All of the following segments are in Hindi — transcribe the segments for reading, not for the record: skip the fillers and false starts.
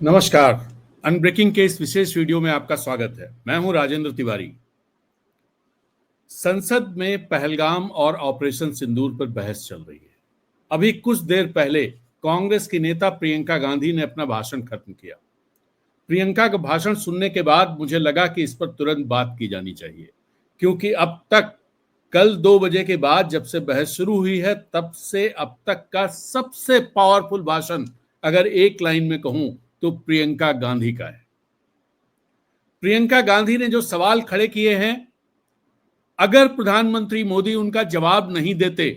नमस्कार। अनब्रेकिंग के इस विशेष वीडियो में आपका स्वागत है। मैं हूं राजेंद्र तिवारी। संसद में पहलगाम और ऑपरेशन सिंदूर पर बहस चल रही है। अभी कुछ देर पहले कांग्रेस की नेता प्रियंका गांधी ने अपना भाषण खत्म किया। प्रियंका का भाषण सुनने के बाद मुझे लगा कि इस पर तुरंत बात की जानी चाहिए, क्योंकि अब तक कल 2 बजे के बाद जब से बहस शुरू हुई है तब से अब तक का सबसे पावरफुल भाषण अगर एक लाइन में कहूं तो प्रियंका गांधी का है। प्रियंका गांधी ने जो सवाल खड़े किए हैं, अगर प्रधानमंत्री मोदी उनका जवाब नहीं देते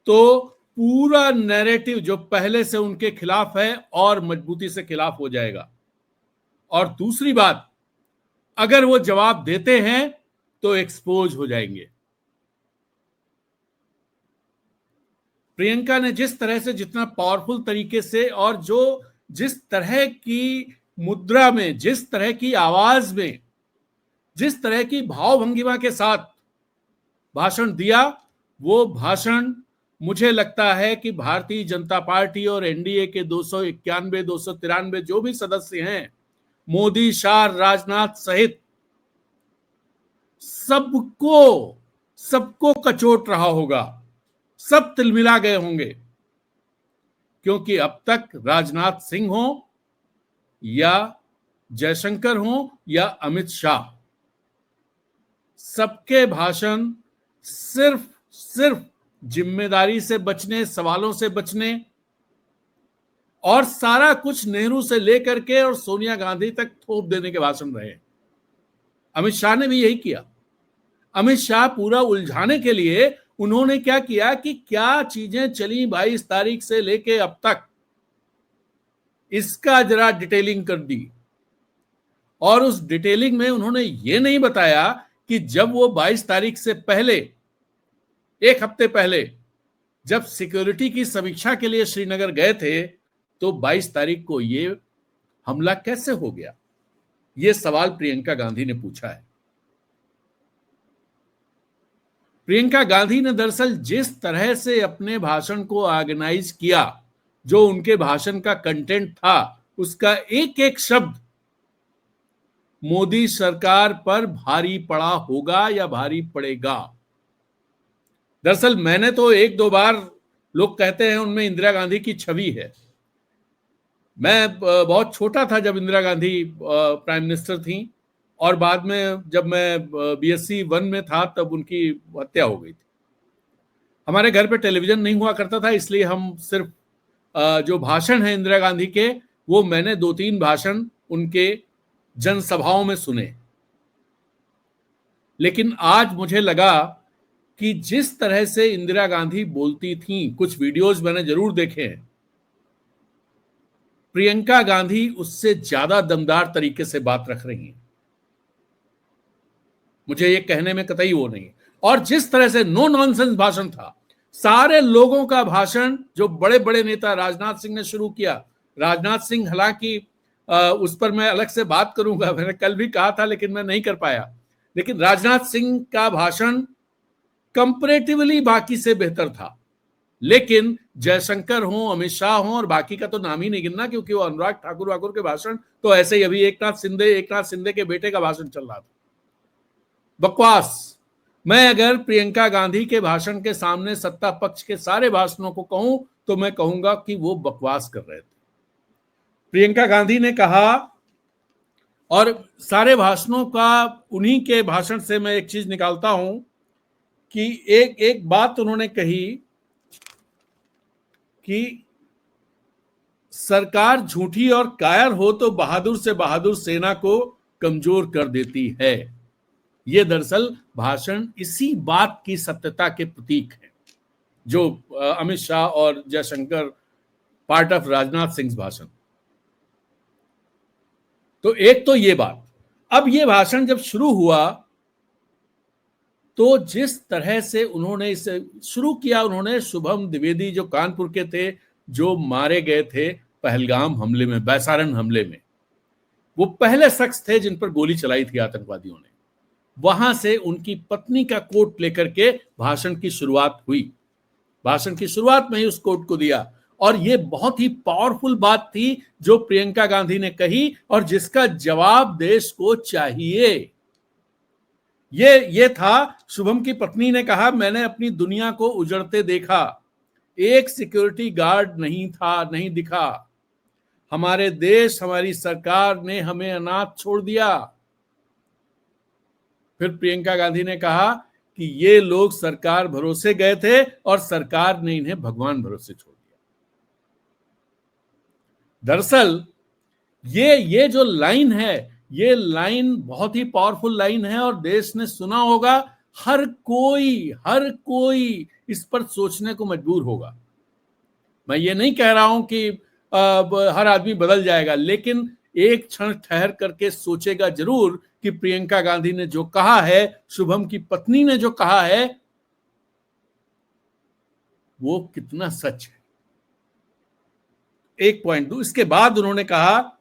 तो पूरा नैरेटिव जो पहले से उनके खिलाफ है और मजबूती से खिलाफ हो जाएगा। और दूसरी बात, अगर वो जवाब देते हैं तो एक्सपोज हो जाएंगे। प्रियंका ने जिस तरह से, जितना पावरफुल तरीके से और जिस तरह की मुद्रा में, जिस तरह की आवाज में, जिस तरह की भावभंगिमा के साथ भाषण दिया, वो भाषण मुझे लगता है कि भारतीय जनता पार्टी और एनडीए के 291 293 जो भी सदस्य हैं, मोदी, शाह, राजनाथ सहित सबको कचोट रहा होगा। सब तिलमिला गए होंगे, क्योंकि अब तक राजनाथ सिंह हो या जयशंकर हो या अमित शाह, सबके भाषण सिर्फ जिम्मेदारी से बचने, सवालों से बचने और सारा कुछ नेहरू से लेकर के और सोनिया गांधी तक थोप देने के भाषण रहे। अमित शाह ने भी यही किया। अमित शाह पूरा उलझाने के लिए उन्होंने क्या किया कि क्या चीजें चली 22 तारीख से लेके अब तक, इसका जरा डिटेलिंग कर दी। और उस डिटेलिंग में उन्होंने ये नहीं बताया कि जब वो 22 तारीख से पहले, एक हफ्ते पहले, जब सिक्योरिटी की समीक्षा के लिए श्रीनगर गए थे तो 22 तारीख को ये हमला कैसे हो गया। ये सवाल प्रियंका गांधी ने पूछा है। प्रियंका गांधी ने दरअसल जिस तरह से अपने भाषण को ऑर्गेनाइज किया, जो उनके भाषण का कंटेंट था, उसका एक एक शब्द मोदी सरकार पर भारी पड़ा होगा या भारी पड़ेगा। दरअसल मैंने तो एक दो बार, लोग कहते हैं उनमें इंदिरा गांधी की छवि है। मैं बहुत छोटा था जब इंदिरा गांधी प्राइम मिनिस्टर थी, और बाद में जब मैं बीएससी 1 में था तब उनकी हत्या हो गई थी। हमारे घर पे टेलीविजन नहीं हुआ करता था, इसलिए हम सिर्फ जो भाषण है इंदिरा गांधी के, वो मैंने 2-3 भाषण उनके जनसभाओं में सुने। लेकिन आज मुझे लगा कि जिस तरह से इंदिरा गांधी बोलती थी, कुछ वीडियोस मैंने जरूर देखे हैं, प्रियंका गांधी उससे ज्यादा दमदार तरीके से बात रख रही हैं। मुझे ये कहने में कतई वो नहीं। और जिस तरह से नो नॉनसेंस भाषण था, सारे लोगों का भाषण, जो बड़े बड़े नेता, राजनाथ सिंह ने शुरू किया। राजनाथ सिंह, हालांकि उस पर मैं अलग से बात करूंगा, मैंने कल भी कहा था लेकिन मैं नहीं कर पाया। लेकिन राजनाथ सिंह का भाषण कंपैरेटिवली बाकी से बेहतर था। लेकिन जयशंकर हो, अमित शाह हो, और बाकी का तो नाम ही नहीं गिनना, क्योंकि वो अनुराग ठाकुर के भाषण तो ऐसे ही, अभी एकनाथ शिंदे के बेटे का भाषण चल रहा था, बकवास। मैं अगर प्रियंका गांधी के भाषण के सामने सत्ता पक्ष के सारे भाषणों को कहूं तो मैं कहूंगा कि वो बकवास कर रहे थे। प्रियंका गांधी ने कहा, और सारे भाषणों का, उन्हीं के भाषण से मैं एक चीज निकालता हूं कि एक बात उन्होंने कही कि सरकार झूठी और कायर हो तो बहादुर से बहादुर सेना को कमजोर कर देती है। यह दरअसल भाषण इसी बात की सत्यता के प्रतीक है, जो अमित शाह और जयशंकर, पार्ट ऑफ राजनाथ सिंह भाषण। तो एक तो ये बात। अब ये भाषण जब शुरू हुआ तो जिस तरह से उन्होंने इसे शुरू किया, उन्होंने शुभम द्विवेदी, जो कानपुर के थे, जो मारे गए थे पहलगाम हमले में, बैसारन हमले में, वो पहले शख्स थे जिन पर गोली चलाई थी आतंकवादियों ने। वहां से उनकी पत्नी का कोट लेकर के भाषण की शुरुआत हुई। भाषण की शुरुआत में ही उस कोट को दिया, और ये बहुत ही पावरफुल बात थी जो प्रियंका गांधी ने कही और जिसका जवाब देश को चाहिए। ये था, शुभम की पत्नी ने कहा, मैंने अपनी दुनिया को उजड़ते देखा, एक सिक्योरिटी गार्ड नहीं था, नहीं दिखा, हमारे देश, हमारी सरकार ने हमें अनाथ छोड़ दिया। फिर प्रियंका गांधी ने कहा कि ये लोग सरकार भरोसे गए थे और सरकार ने इन्हें भगवान भरोसे छोड़ दिया। दरअसल ये जो लाइन है, ये लाइन बहुत ही पावरफुल लाइन है और देश ने सुना होगा। हर कोई इस पर सोचने को मजबूर होगा। मैं ये नहीं कह रहा हूं कि हर आदमी बदल जाएगा, लेकिन एक क्षण ठहर करके सोचेगा जरूर कि प्रियंका गांधी ने जो कहा है, शुभम की पत्नी ने जो कहा है, वो कितना सच है। एक पॉइंट दो, इसके बाद उन्होंने कहा,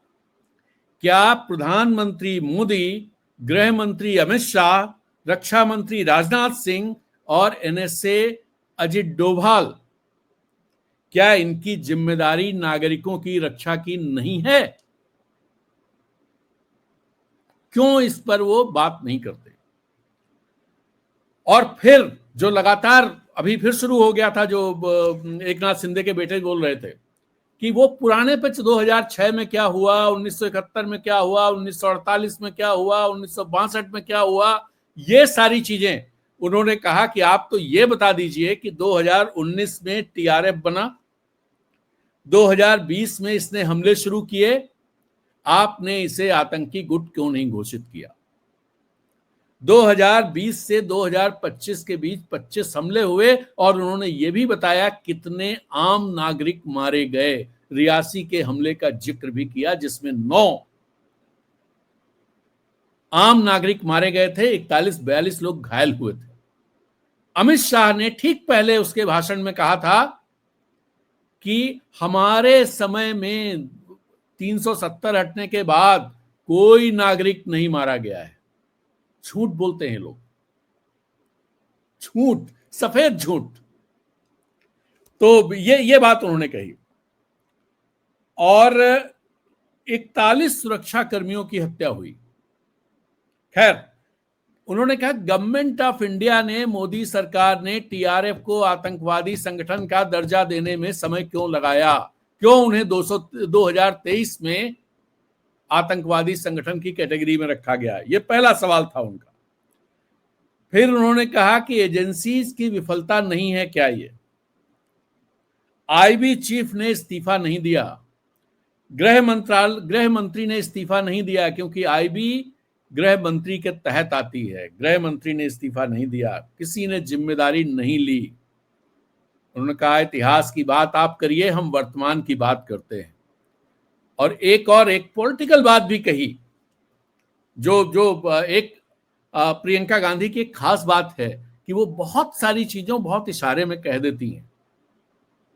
क्या प्रधानमंत्री मोदी, गृह मंत्री अमित शाह, रक्षा मंत्री राजनाथ सिंह और एनएसए अजित डोभाल, क्या इनकी जिम्मेदारी नागरिकों की रक्षा की नहीं है? क्यों इस पर वो बात नहीं करते? और फिर जो लगातार अभी फिर शुरू हो गया था, जो एक नाथ शिंदे के बेटे बोल रहे थे कि वो पुराने पे 2006 में क्या हुआ, 1971 में क्या हुआ, 1948 में क्या हुआ, 1962 में क्या हुआ, ये सारी चीजें उन्होंने कहा कि आप तो ये बता दीजिए कि 2019 में टीआरएफ बना, 2020 में इसने हमले शुरू किए, आपने इसे आतंकी गुट क्यों नहीं घोषित किया? 2020 से 2025 के बीच 25 हमले हुए और उन्होंने ये भी बताया कितने आम नागरिक मारे गए। रियासी के हमले का जिक्र भी किया जिसमें 9 आम नागरिक मारे गए थे, 41-42 लोग घायल हुए थे। अमित शाह ने ठीक पहले उसके भाषण में कहा था कि हमारे समय में 370 हटने के बाद कोई नागरिक नहीं मारा गया है। झूठ बोलते हैं लोग, झूठ, सफेद झूठ। तो ये बात उन्होंने कही। और 41 सुरक्षा कर्मियों की हत्या हुई। खैर, उन्होंने कहा गवर्नमेंट ऑफ इंडिया ने, मोदी सरकार ने टीआरएफ को आतंकवादी संगठन का दर्जा देने में समय क्यों लगाया? क्यों उन्हें 2023 में आतंकवादी संगठन की कैटेगरी में रखा गया? ये पहला सवाल था उनका। फिर उन्होंने कहा कि एजेंसीज की विफलता नहीं है क्या? ये आईबी चीफ ने इस्तीफा नहीं दिया, गृह मंत्री ने इस्तीफा नहीं दिया क्योंकि आईबी गृह मंत्री के तहत आती है। गृह मंत्री ने इस्तीफा नहीं दिया, किसी ने जिम्मेदारी नहीं ली। उन्होंने कहा इतिहास की बात आप करिए, हम वर्तमान की बात करते हैं। और एक पॉलिटिकल बात भी कही, जो एक प्रियंका गांधी की एक खास बात है कि वो बहुत सारी चीजों बहुत इशारे में कह देती हैं।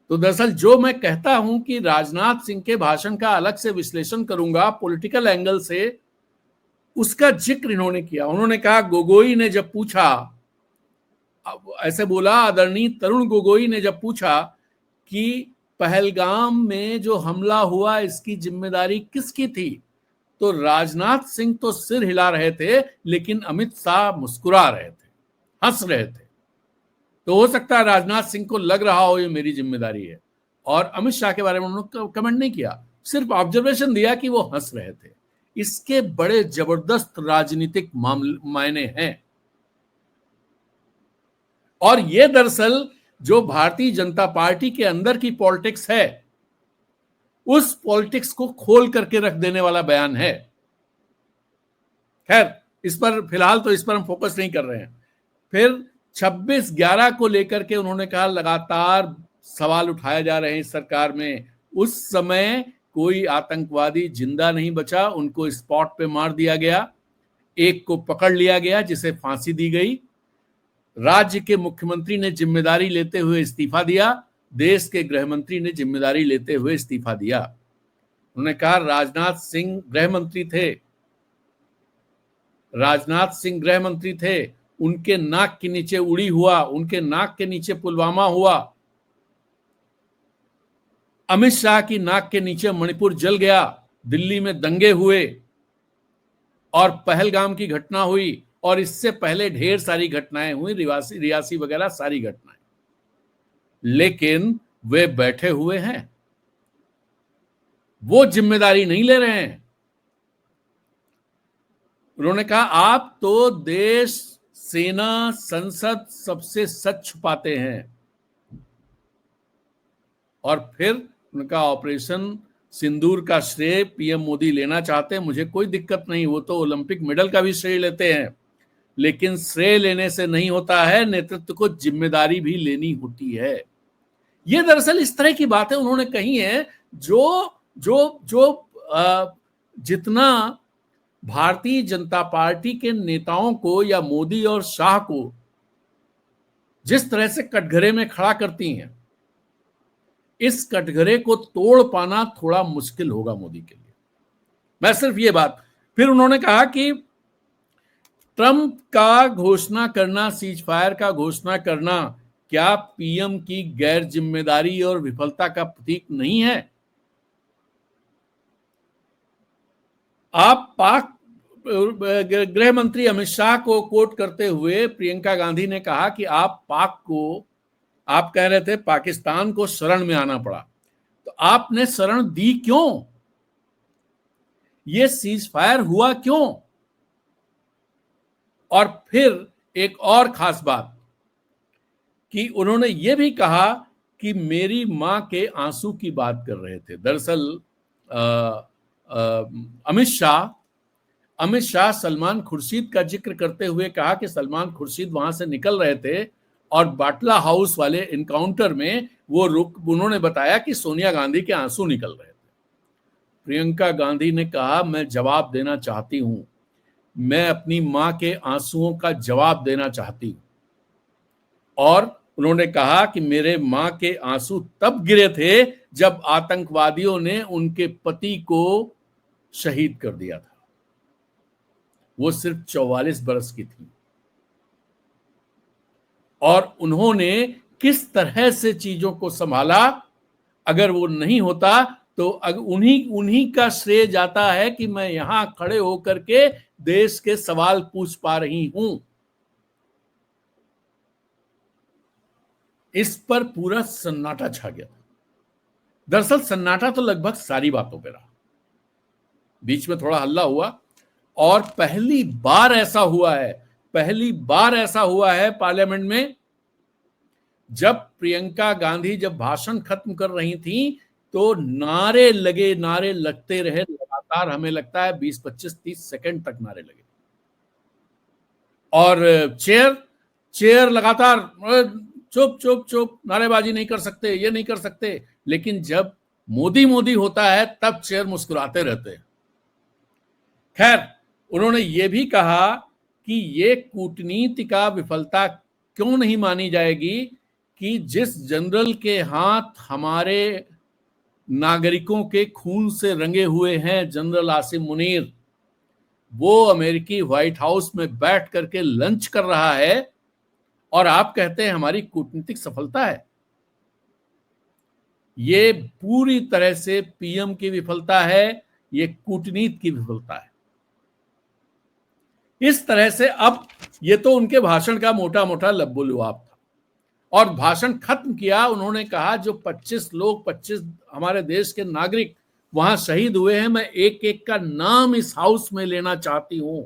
तो दरअसल जो मैं कहता हूं कि राजनाथ सिंह के भाषण का अलग से विश्लेषण करूंगा पॉलिटिकल एंगल से, उसका जिक्र इन्होंने किया। उन्होंने कहा गोगोई ने जब पूछा, ऐसे बोला, आदरणीय तरुण गोगोई ने जब पूछा कि पहलगाम में जो हमला हुआ इसकी जिम्मेदारी किसकी थी, तो राजनाथ सिंह तो सिर हिला रहे थे, लेकिन अमित शाह मुस्कुरा रहे थे, हंस रहे थे। तो हो सकता है राजनाथ सिंह को लग रहा हो ये मेरी जिम्मेदारी है। और अमित शाह के बारे में उन्होंने कमेंट नहीं किया, सिर्फ ऑब्जर्वेशन दिया कि वो हंस रहे थे। इसके बड़े जबरदस्त राजनीतिक मायने हैं। और ये दरअसल जो भारतीय जनता पार्टी के अंदर की पॉलिटिक्स है, उस पॉलिटिक्स को खोल करके रख देने वाला बयान है। खैर, इस पर फिलहाल तो इस पर हम फोकस नहीं कर रहे हैं। फिर 26/11 को लेकर के उन्होंने कहा लगातार सवाल उठाए जा रहे हैं इस सरकार में। उस समय कोई आतंकवादी जिंदा नहीं बचा, उनको स्पॉट पे मार दिया गया, एक को पकड़ लिया गया जिसे फांसी दी गई। राज्य के मुख्यमंत्री ने जिम्मेदारी लेते हुए इस्तीफा दिया, देश के गृह मंत्री ने जिम्मेदारी लेते हुए इस्तीफा दिया। उन्होंने कहा राजनाथ सिंह गृह मंत्री थे, उनके नाक के नीचे उड़ी हुआ, उनके नाक के नीचे पुलवामा हुआ। अमित शाह की नाक के नीचे मणिपुर जल गया, दिल्ली में दंगे हुए और पहलगाम की घटना हुई, और इससे पहले ढेर सारी घटनाएं हुई, रियासी वगैरह सारी घटनाएं, लेकिन वे बैठे हुए हैं, वो जिम्मेदारी नहीं ले रहे हैं। उन्होंने कहा आप तो देश, सेना, संसद सबसे सच छुपाते हैं। और फिर उनका ऑपरेशन सिंदूर का श्रेय पीएम मोदी लेना चाहते हैं, मुझे कोई दिक्कत नहीं, वो तो ओलंपिक मेडल का भी श्रेय लेते हैं, लेकिन श्रेय लेने से नहीं होता है, नेतृत्व को जिम्मेदारी भी लेनी होती है। ये दरअसल इस तरह की बातें उन्होंने कही हैं जो जो जो जितना भारतीय जनता पार्टी के नेताओं को या मोदी और शाह को जिस तरह से कटघरे में खड़ा करती हैं, इस कटघरे को तोड़ पाना थोड़ा मुश्किल होगा मोदी के लिए। मैं सिर्फ ये बात, फिर उन्होंने कहा कि ट्रंप का घोषणा करना, सीज फायर का घोषणा करना, क्या पीएम की गैर जिम्मेदारी और विफलता का प्रतीक नहीं है? आप पाक गृह मंत्री अमित शाह को कोट करते हुए प्रियंका गांधी ने कहा कि आप पाक को, आप कह रहे थे पाकिस्तान को शरण में आना पड़ा, तो आपने शरण दी क्यों? ये सीज फायर हुआ क्यों? और फिर एक और खास बात कि उन्होंने ये भी कहा कि मेरी मां के आंसू की बात कर रहे थे। दरअसल अमित शाह सलमान खुर्शीद का जिक्र करते हुए कहा कि सलमान खुर्शीद वहां से निकल रहे थे और बाटला हाउस वाले इनकाउंटर में उन्होंने बताया कि सोनिया गांधी के आंसू निकल रहे थे। प्रियंका गांधी ने कहा मैं जवाब देना चाहती हूं, मैं अपनी मां के आंसुओं का जवाब देना चाहती हूं। और उन्होंने कहा कि मेरे मां के आंसू तब गिरे थे जब आतंकवादियों ने उनके पति को शहीद कर दिया था। वो सिर्फ 44 बरस की थी और उन्होंने किस तरह से चीजों को संभाला, अगर वो नहीं होता तो उन्हीं का श्रेय जाता है कि मैं यहां खड़े होकर के देश के सवाल पूछ पा रही हूं। इस पर पूरा सन्नाटा छा गया। दरअसल सन्नाटा तो लगभग सारी बातों पे रहा, बीच में थोड़ा हल्ला हुआ, और पहली बार ऐसा हुआ है पार्लियामेंट में, जब प्रियंका गांधी जब भाषण खत्म कर रही थी तो नारे लगते रहे लगातार, हमें लगता है 20, 25, 30 सेकंड तक नारे लगे, और चेयर लगातार चुप चुप चुप, नारेबाजी नहीं कर सकते, ये नहीं कर सकते। लेकिन जब मोदी होता है तब चेयर मुस्कुराते रहते हैं। खैर, उन्होंने ये भी कहा कि ये कूटनीति का विफलता क्यों नहीं मानी जाएगी कि जिस जनरल के हाथ हमारे नागरिकों के खून से रंगे हुए हैं, जनरल आसिम मुनीर, वो अमेरिकी व्हाइट हाउस में बैठ करके लंच कर रहा है और आप कहते हैं हमारी कूटनीतिक सफलता है। ये पूरी तरह से पीएम की विफलता है, ये कूटनीति की विफलता है। इस तरह से अब ये तो उनके भाषण का मोटा मोटा लब्बो-लुआब था, और भाषण खत्म किया उन्होंने कहा जो 25 हमारे देश के नागरिक वहां शहीद हुए हैं, मैं एक एक का नाम इस हाउस में लेना चाहती हूं।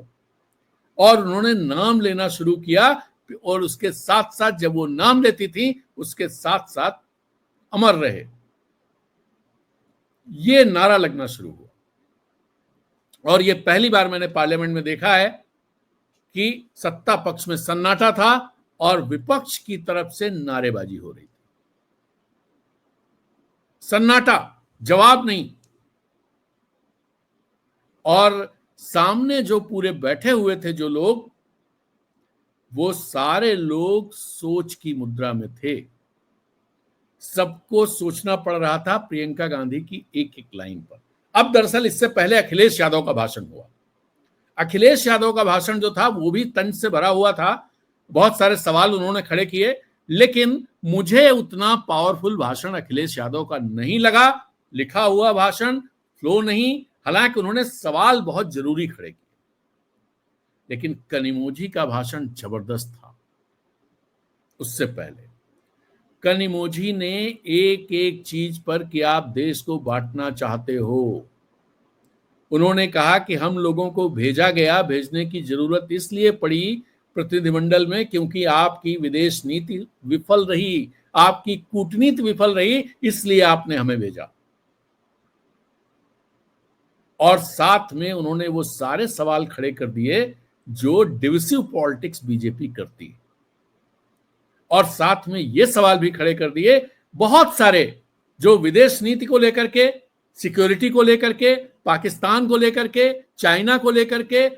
और उन्होंने नाम लेना शुरू किया, और उसके साथ साथ जब वो नाम लेती थी उसके साथ साथ अमर रहे, ये नारा लगना शुरू हुआ। और ये पहली बार मैंने पार्लियामेंट में देखा है कि सत्ता पक्ष में सन्नाटा था और विपक्ष की तरफ से नारेबाजी हो रही थी। सन्नाटा, जवाब नहीं। और सामने जो पूरे बैठे हुए थे जो लोग, वो सारे लोग सोच की मुद्रा में थे। सबको सोचना पड़ रहा था प्रियंका गांधी की एक एक लाइन पर। अब दरअसल इससे पहले अखिलेश यादव का भाषण हुआ। अखिलेश यादव का भाषण जो था वो भी तंज से भरा हुआ था, बहुत सारे सवाल उन्होंने खड़े किए, लेकिन मुझे उतना पावरफुल भाषण अखिलेश यादव का नहीं लगा। लिखा हुआ भाषण, फ्लो नहीं। हालांकि उन्होंने सवाल बहुत जरूरी खड़े किए, लेकिन कनिमोझी का भाषण जबरदस्त था। उससे पहले कनिमोझी ने एक एक चीज पर कि आप देश को बांटना चाहते हो। उन्होंने कहा कि हम लोगों को भेजा गया, भेजने की जरूरत इसलिए पड़ी प्रतिनिधिमंडल में क्योंकि आपकी विदेश नीति विफल रही, आपकी कूटनीति विफल रही, इसलिए आपने हमें भेजा। और साथ में उन्होंने वो सारे सवाल खड़े कर दिए जो डिविसिव पॉलिटिक्स बीजेपी करती है, और साथ में ये सवाल भी खड़े कर दिए बहुत सारे जो विदेश नीति को लेकर के, सिक्योरिटी को लेकर के, पाकिस्तान को लेकर के, चाइना को लेकर के,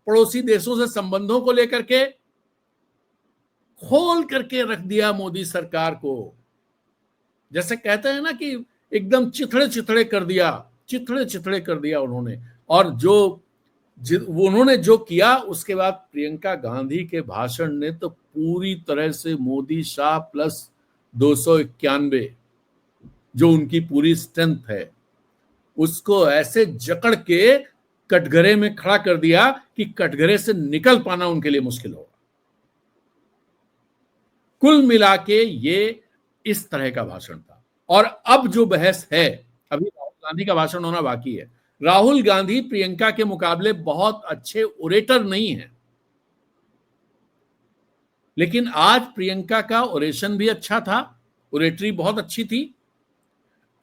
पड़ोसी देशों से संबंधों को लेकर के खोल करके रख दिया मोदी सरकार को। जैसे कहते हैं ना कि एकदम चिथड़े चिथड़े कर दिया, चिथड़े चिथड़े कर दिया उन्होंने। और उन्होंने जो किया उसके बाद प्रियंका गांधी के भाषण ने तो पूरी तरह से मोदी शाह प्लस 291 जो उनकी पूरी स्ट्रेंथ है उसको ऐसे जकड़ के कटघरे में खड़ा कर दिया कि कटघरे से निकल पाना उनके लिए मुश्किल होगा। कुल मिला के ये इस तरह का भाषण था। और अब जो बहस है, अभी राहुल गांधी का भाषण होना बाकी है। राहुल गांधी प्रियंका के मुकाबले बहुत अच्छे ओरेटर नहीं हैं, लेकिन आज प्रियंका का ओरेशन भी अच्छा था, ओरेटरी बहुत अच्छी थी,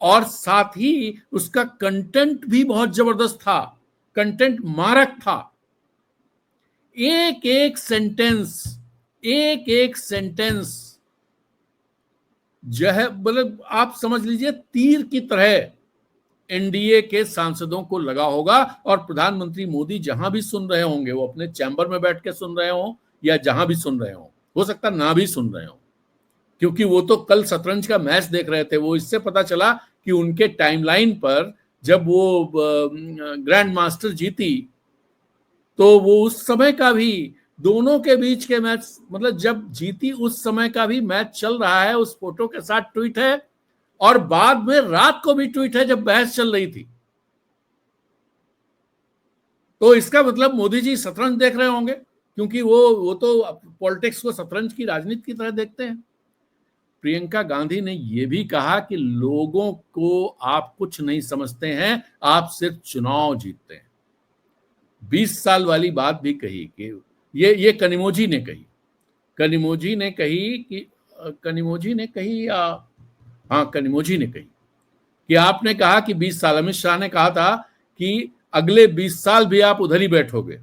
और साथ ही उसका कंटेंट भी बहुत जबरदस्त था, कंटेंट मारक था। एक एक सेंटेंस जो है मतलब आप समझ लीजिए तीर की तरह एनडीए के सांसदों को लगा होगा। और प्रधानमंत्री मोदी जहां भी सुन रहे होंगे, वो अपने चैम्बर में बैठ के सुन रहे हो या जहां भी सुन रहे हो सकता ना भी सुन रहे हो, क्योंकि वो तो कल शतरंज का मैच देख रहे थे। वो इससे पता चला कि उनके टाइमलाइन पर जब वो ग्रैंड मास्टर जीती तो वो उस समय का भी, दोनों के बीच के मैच, मतलब जब जीती उस समय का भी मैच चल रहा है, उस फोटो के साथ ट्वीट है, और बाद में रात को भी ट्वीट है जब बहस चल रही थी। तो इसका मतलब मोदी जी शतरंज देख रहे होंगे, क्योंकि वो तो पॉलिटिक्स को शतरंज की राजनीति की तरह देखते हैं। प्रियंका गांधी ने यह भी कहा कि लोगों को आप कुछ नहीं समझते हैं, आप सिर्फ चुनाव जीतते हैं। 20 साल वाली बात भी कही कि ये कनिमोझी ने कही कि आपने कहा कि 20 साल, अमित शाह ने कहा था कि अगले 20 साल भी आप उधर ही बैठोगे।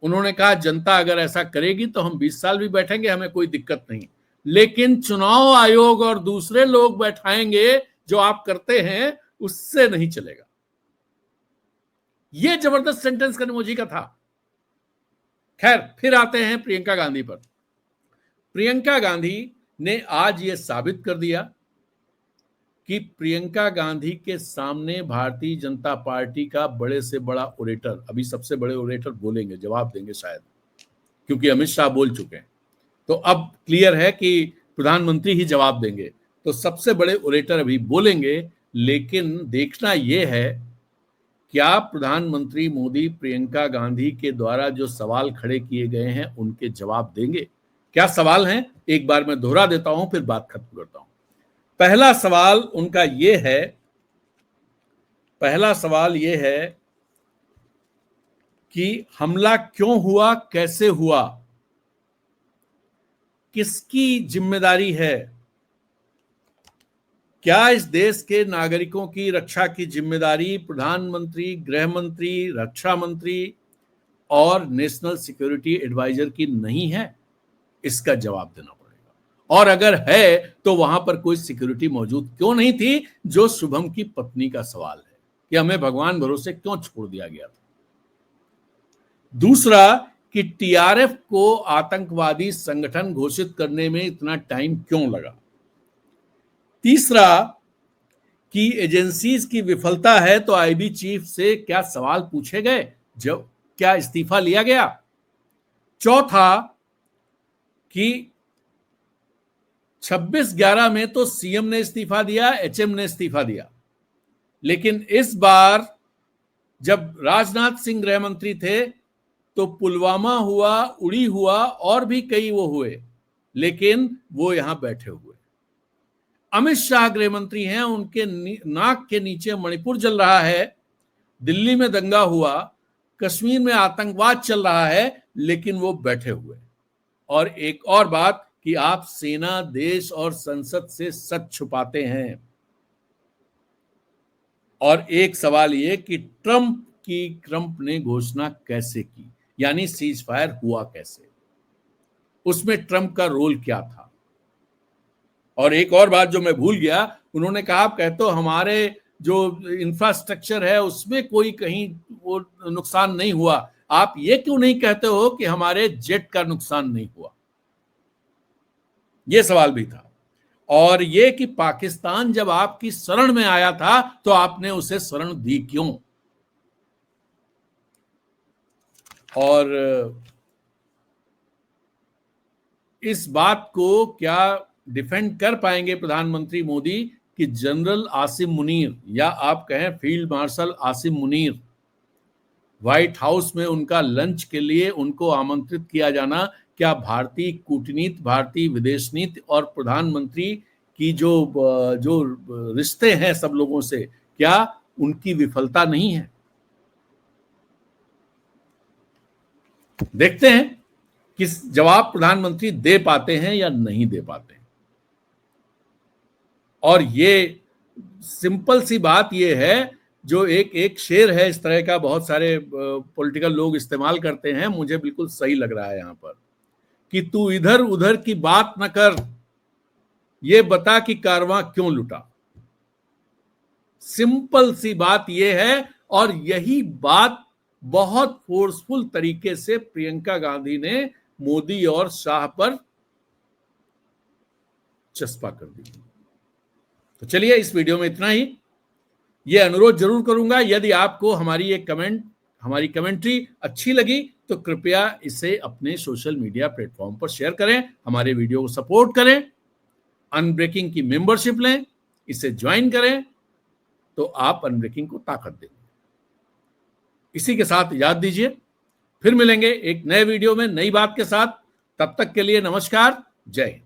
उन्होंने कहा जनता अगर ऐसा करेगी तो हम 20 साल भी बैठेंगे, हमें कोई दिक्कत नहीं, लेकिन चुनाव आयोग और दूसरे लोग बैठाएंगे जो आप करते हैं उससे नहीं चलेगा। यह जबरदस्त सेंटेंस कनिमोझी का था। खैर, फिर आते हैं प्रियंका गांधी पर। प्रियंका गांधी ने आज यह साबित कर दिया कि प्रियंका गांधी के सामने भारतीय जनता पार्टी का बड़े से बड़ा ओरेटर, अभी सबसे बड़े ओरेटर बोलेंगे, जवाब देंगे शायद, क्योंकि अमित शाह बोल चुके हैं, तो अब क्लियर है कि प्रधानमंत्री ही जवाब देंगे, तो सबसे बड़े ओरेटर अभी बोलेंगे। लेकिन देखना यह है क्या प्रधानमंत्री मोदी प्रियंका गांधी के द्वारा जो सवाल खड़े किए गए हैं उनके जवाब देंगे। क्या सवाल हैं, एक बार मैं दोहरा देता हूं, फिर बात खत्म करता हूं। पहला सवाल उनका यह है कि हमला क्यों हुआ, कैसे हुआ, किसकी जिम्मेदारी है? क्या इस देश के नागरिकों की रक्षा की जिम्मेदारी प्रधानमंत्री, गृह मंत्री, रक्षा मंत्री और नेशनल सिक्योरिटी एडवाइजर की नहीं है? इसका जवाब देना पड़ेगा। और अगर है तो वहां पर कोई सिक्योरिटी मौजूद क्यों नहीं थी? जो शुभम की पत्नी का सवाल है कि हमें भगवान भरोसे क्यों छोड़ दिया गया था। दूसरा कि टीआरएफ को आतंकवादी संगठन घोषित करने में इतना टाइम क्यों लगा। तीसरा कि एजेंसीज की विफलता है तो आईबी चीफ से क्या सवाल पूछे गए, जब क्या इस्तीफा लिया गया। चौथा कि 26/11 में तो सीएम ने इस्तीफा दिया, एचएम ने इस्तीफा दिया, लेकिन इस बार जब राजनाथ सिंह गृह मंत्री थे तो पुलवामा हुआ, उड़ी हुआ और भी कई वो हुए, लेकिन वो यहां बैठे हुए। अमित शाह गृह मंत्री हैं, उनके नाक के नीचे मणिपुर जल रहा है, दिल्ली में दंगा हुआ, कश्मीर में आतंकवाद चल रहा है, लेकिन वो बैठे हुए। और एक और बात कि आप सेना, देश और संसद से सच छुपाते हैं। और एक सवाल ये कि ट्रंप ने घोषणा कैसे की, यानी सीज फायर हुआ कैसे, उसमें ट्रंप का रोल क्या था। और एक और बात जो मैं भूल गया, उन्होंने कहा आप कहते हो हमारे जो इंफ्रास्ट्रक्चर है उसमें कोई कहीं वो नुकसान नहीं हुआ, आप ये क्यों नहीं कहते हो कि हमारे जेट का नुकसान नहीं हुआ, ये सवाल भी था। और ये कि पाकिस्तान जब आपकी शरण में आया था तो आपने उसे शरण दी क्यों। और इस बात को क्या डिफेंड कर पाएंगे प्रधानमंत्री मोदी कि जनरल आसिम मुनीर, या आप कहें field marshal Asim Munir, white house में उनका लंच के लिए उनको आमंत्रित किया जाना, क्या भारतीय कूटनीति, भारतीय विदेश नीति और प्रधानमंत्री की जो रिश्ते हैं सब लोगों से, क्या उनकी विफलता नहीं है। देखते हैं किस जवाब प्रधानमंत्री दे पाते हैं या नहीं दे पाते हैं। और ये सिंपल सी बात ये है, जो एक शेर है इस तरह का, बहुत सारे पॉलिटिकल लोग इस्तेमाल करते हैं, मुझे बिल्कुल सही लग रहा है यहां पर, कि तू इधर उधर की बात न कर, ये बता कि कारवां क्यों लुटा। सिंपल सी बात ये है, और यही बात बहुत फोर्सफुल तरीके से प्रियंका गांधी ने मोदी और शाह पर चस्पा कर दी। तो चलिए, इस वीडियो में इतना ही। यह अनुरोध जरूर करूंगा, यदि आपको हमारी हमारी कमेंट्री अच्छी लगी तो कृपया इसे अपने सोशल मीडिया प्लेटफॉर्म पर शेयर करें, हमारे वीडियो को सपोर्ट करें, अनब्रेकिंग की मेंबरशिप लें, इसे ज्वाइन करें, तो आप अनब्रेकिंग को ताकत देंगे। इसी के साथ इजाजत दीजिए, फिर मिलेंगे एक नए वीडियो में नई बात के साथ। तब तक के लिए नमस्कार, जय हिंद।